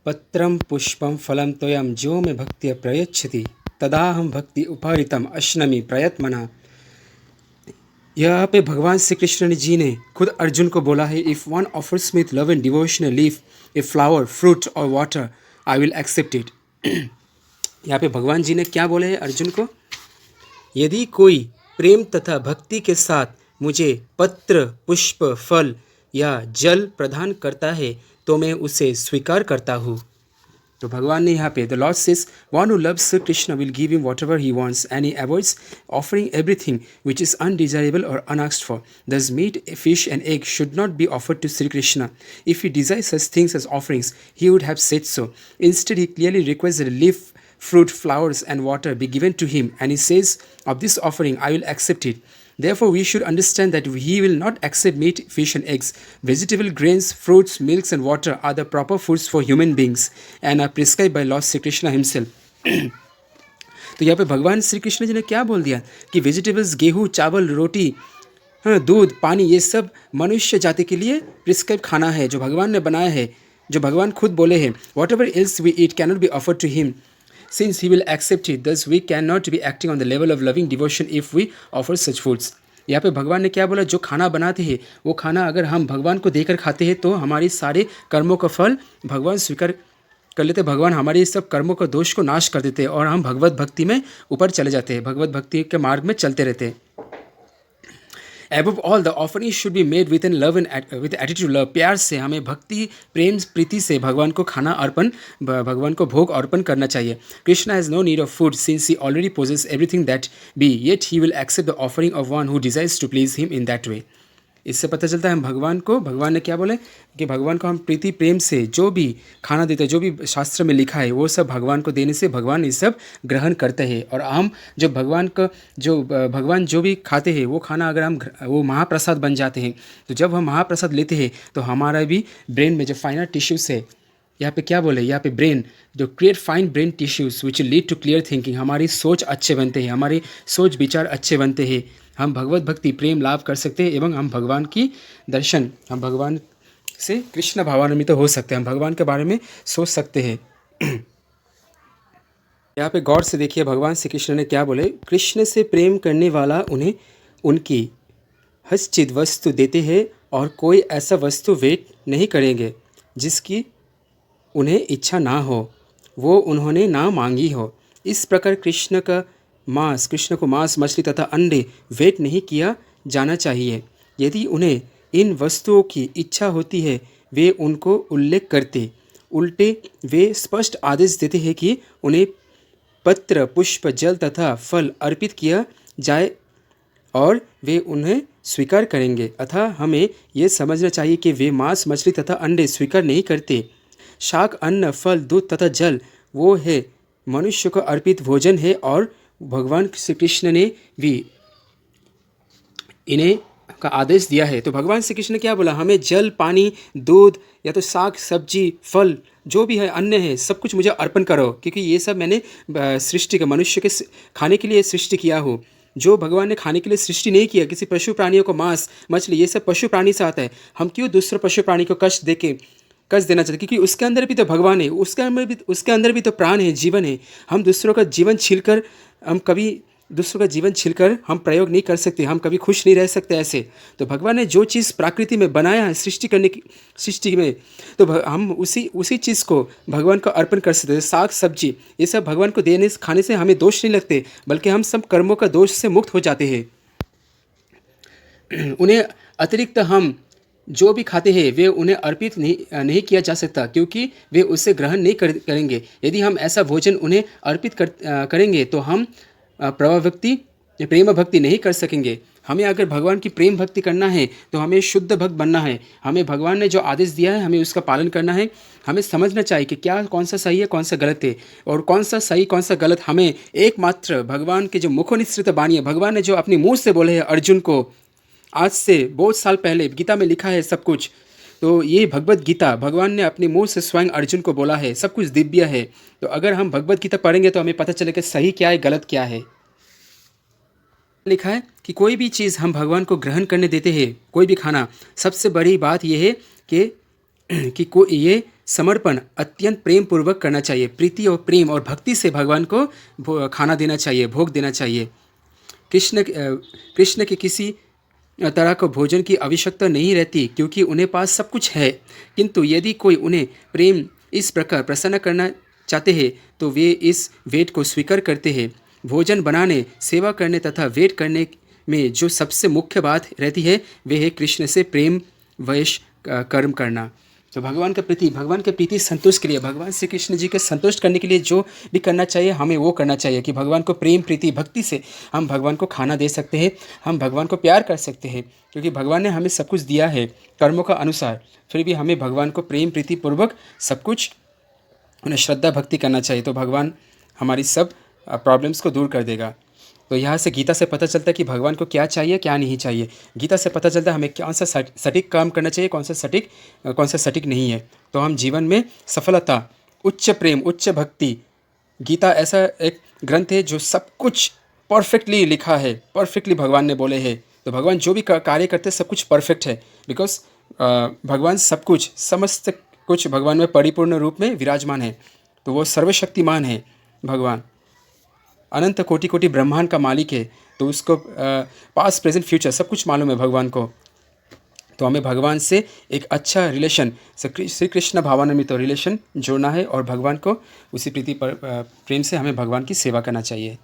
पत्रं पुष्पं फलं तोयं जो मे भक्त्या प्रयच्छति तदाहम भक्ति उपहरितम अश्नमि प्रयत्मना। यहाँ पे भगवान श्री कृष्ण जी ने खुद अर्जुन को बोला है, if one offers with love and devotion a leaf, a flower, fruit और water, I will accept it. यहाँ पे भगवान जी ने क्या बोले हैं अर्जुन को? यदि कोई प्रेम तथा भक्ति के साथ मुझे पत्र, पुष्प, फल या जल प्रदान करता है तो मैं उसे स्वीकार करता हूँ। तो भगवान ने यहाँ पे the lord says one who loves Shri Krishna will give him whatever he wants and he avoids offering everything which is undesirable और unasked for. Thus meat, fish and egg should not be offered to Shri Krishna. If he desires such things as offerings he would have said so. Instead he clearly request that leaf, fruit, flowers, and water be given to him, and he says, of this offering I will accept it. Therefore, we should understand that he will not accept meat, fish, and eggs. Vegetable, grains, fruits, milks, and water are the proper foods for human beings and are prescribed by Lord Sri Krishna himself. तो यहाँ पे भगवान श्री कृष्ण जी ने क्या बोल दिया कि vegetables, गेहूँ, चावल, रोटी, हाँ, दूध, पानी, ये सब मनुष्य जाति के लिए प्रिस्क्राइब खाना है जो भगवान ने बनाया है, जो भगवान खुद बोले हैं। Whatever else we eat can not be offered to him since he will accept it. Thus we cannot be acting on the level of loving devotion if we offer such foods. यहाँ पे भगवान ने क्या बोला? जो खाना बनाते हैं वो खाना अगर हम भगवान को देकर खाते हैं तो हमारी सारे कर्मों का फल भगवान स्वीकार कर लेते। भगवान हमारे सब कर्मों का दोष को नाश कर देते हैं और हम भगवत भक्ति में ऊपर चले जाते हैं, भगवत भक्ति के मार्ग में चलते रहते हैं। Above all, the offering should be made with love and with attitude love. प्यार से, हमें भक्ति, प्रेम, प्रीति से भगवान को खाना अर्पण, भगवान को भोग अर्पण करना चाहिए। Krishna has no need of food since he already possesses everything that be. Yet he will accept the offering of one who desires to please him in that way. इससे पता चलता है हम भगवान को, भगवान ने क्या बोले कि भगवान को हम प्रीति प्रेम से जो भी खाना देते हैं, जो भी शास्त्र में लिखा है वो सब भगवान को देने से भगवान ये सब ग्रहण करते हैं। और हम जो भगवान का भगवान जो भी खाते हैं वो खाना अगर हम वो महाप्रसाद बन जाते हैं, तो जब हम महाप्रसाद लेते हैं तो हमारा भी ब्रेन में जो फाइनल टिश्यूज़ है, यहाँ पे क्या बोले, यहाँ पे ब्रेन जो create fine brain tissues which lead to clear thinking, हमारी सोच अच्छे बनते हैं, हमारे सोच विचार अच्छे बनते हैं, हम भगवत भक्ति प्रेम लाभ कर सकते हैं एवं हम भगवान की दर्शन, हम भगवान से कृष्ण भावान्वित हो सकते हैं, हम भगवान के बारे में सोच सकते हैं। यहाँ पे गौर से देखिए भगवान श्री कृष्ण ने क्या बोले, कृष्ण से प्रेम करने वाला उन्हें उनकी हस्तचित वस्तु देते हैं और कोई ऐसा वस्तु वेट नहीं करेंगे जिसकी उन्हें इच्छा ना हो, वो उन्होंने ना मांगी हो। इस प्रकार कृष्ण को मांस, मछली तथा अंडे वेट नहीं किया जाना चाहिए। यदि उन्हें इन वस्तुओं की इच्छा होती है वे उनको उल्लेख करते, उल्टे वे स्पष्ट आदेश देते हैं कि उन्हें पत्र, पुष्प, जल तथा फल अर्पित किया जाए और वे उन्हें स्वीकार करेंगे। अतः हमें यह समझना चाहिए कि वे मांस, मछली तथा अंडे स्वीकार नहीं करते। शाक, अन्न, फल, दूध तथा जल वो है मनुष्य को अर्पित भोजन है और भगवान श्री कृष्ण ने भी इन्हें का आदेश दिया है। तो भगवान श्री कृष्ण ने क्या बोला, हमें जल, पानी, दूध या तो साग, सब्जी, फल जो भी है, अन्न है, सब कुछ मुझे अर्पण करो, क्योंकि ये सब मैंने सृष्टि के मनुष्य के खाने के लिए सृष्टि किया हो। जो भगवान ने खाने के लिए सृष्टि नहीं किया, किसी पशु प्राणियों को मांस, मछली, ये सब पशु प्राणी से आता है। हम क्यों दूसरे पशु प्राणी को कष्ट देना चाहते, क्योंकि उसके अंदर भी तो भगवान है, उसके अंदर भी तो प्राण है, जीवन है। हम दूसरों का जीवन छीलकर हम प्रयोग नहीं कर सकते, हम कभी खुश नहीं रह सकते ऐसे। तो भगवान ने जो चीज़ प्रकृति में बनाया है सृष्टि में, तो हम उसी चीज़ को भगवान को अर्पण कर सकते हैं। साग, सब्जी, ये सब भगवान को खाने से हमें दोष नहीं लगते, बल्कि हम सब कर्मों का दोष से मुक्त हो जाते हैं। उन्हें अतिरिक्त हम जो भी खाते हैं वे उन्हें अर्पित नहीं किया जा सकता, क्योंकि वे उसे ग्रहण नहीं करेंगे। यदि हम ऐसा भोजन उन्हें अर्पित करेंगे तो हम प्रेम भक्ति नहीं कर सकेंगे। हमें अगर भगवान की प्रेम भक्ति करना है तो हमें शुद्ध भक्त बनना है। हमें भगवान ने जो आदेश दिया है हमें उसका पालन करना है। हमें समझना चाहिए कि क्या कौन सा सही है, कौन सा गलत है, और कौन सा सही कौन सा गलत हमें एकमात्र भगवान के जो मुखोनिसृत वाणी है, भगवान ने जो अपनी मुँह से बोले हैं अर्जुन को, आज से बहुत साल पहले गीता में लिखा है सब कुछ। तो ये भगवत गीता भगवान ने अपने मुंह से स्वयं अर्जुन को बोला है, सब कुछ दिव्य है। तो अगर हम भगवत गीता पढ़ेंगे तो हमें पता चलेगा सही क्या है, गलत क्या है। लिखा है कि कोई भी चीज़ हम भगवान को ग्रहण करने देते हैं, कोई भी खाना, सबसे बड़ी बात यह है कि ये समर्पण अत्यंत प्रेम पूर्वक करना चाहिए। प्रीति और प्रेम और भक्ति से भगवान को खाना देना चाहिए, भोग देना चाहिए। कृष्ण के किसी तरह को भोजन की आवश्यकता नहीं रहती, क्योंकि उन्हें पास सब कुछ है। किंतु यदि कोई उन्हें प्रेम इस प्रकार प्रसन्न करना चाहते हैं तो वे इस वेद को स्वीकार करते हैं। भोजन बनाने, सेवा करने तथा वेद करने में जो सबसे मुख्य बात रहती है वे है कृष्ण से प्रेम वश कर्म करना। तो भगवान के प्रति संतुष्ट के लिए, भगवान श्री कृष्ण जी के संतुष्ट करने के लिए जो भी करना चाहिए हमें वो करना चाहिए कि भगवान को प्रेम प्रीति भक्ति से हम भगवान को खाना दे सकते हैं, हम भगवान को प्यार कर सकते हैं, क्योंकि भगवान ने हमें सब कुछ दिया है कर्मों का अनुसार। फिर भी हमें भगवान को प्रेम प्रीति पूर्वक सब कुछ उन्हें श्रद्धा भक्ति करना चाहिए, तो भगवान हमारी सब प्रॉब्लम्स को दूर कर देगा। तो यहाँ से गीता से पता चलता है कि भगवान को क्या चाहिए क्या नहीं चाहिए। गीता से पता चलता है हमें कौन सा सटीक काम करना चाहिए, कौन सा सटीक नहीं है। तो हम जीवन में सफलता, उच्च प्रेम, उच्च भक्ति, गीता ऐसा एक ग्रंथ है जो सब कुछ परफेक्टली लिखा है, परफेक्टली भगवान ने बोले हैं। तो भगवान जो भी कार्य करते हैं सब कुछ परफेक्ट है, बिकॉज भगवान सब कुछ, समस्त कुछ भगवान में परिपूर्ण रूप में विराजमान है। तो वो सर्वशक्तिमान है भगवान, अनंत कोटि कोटि ब्रह्मांड का मालिक है। तो उसको पास्ट प्रेजेंट फ्यूचर सब कुछ मालूम है भगवान को। तो हमें भगवान से एक अच्छा रिलेशन, श्री कृष्ण भावान्वित रिलेशन जोड़ना है और भगवान को उसी प्रीति पर प्रेम से हमें भगवान की सेवा करना चाहिए।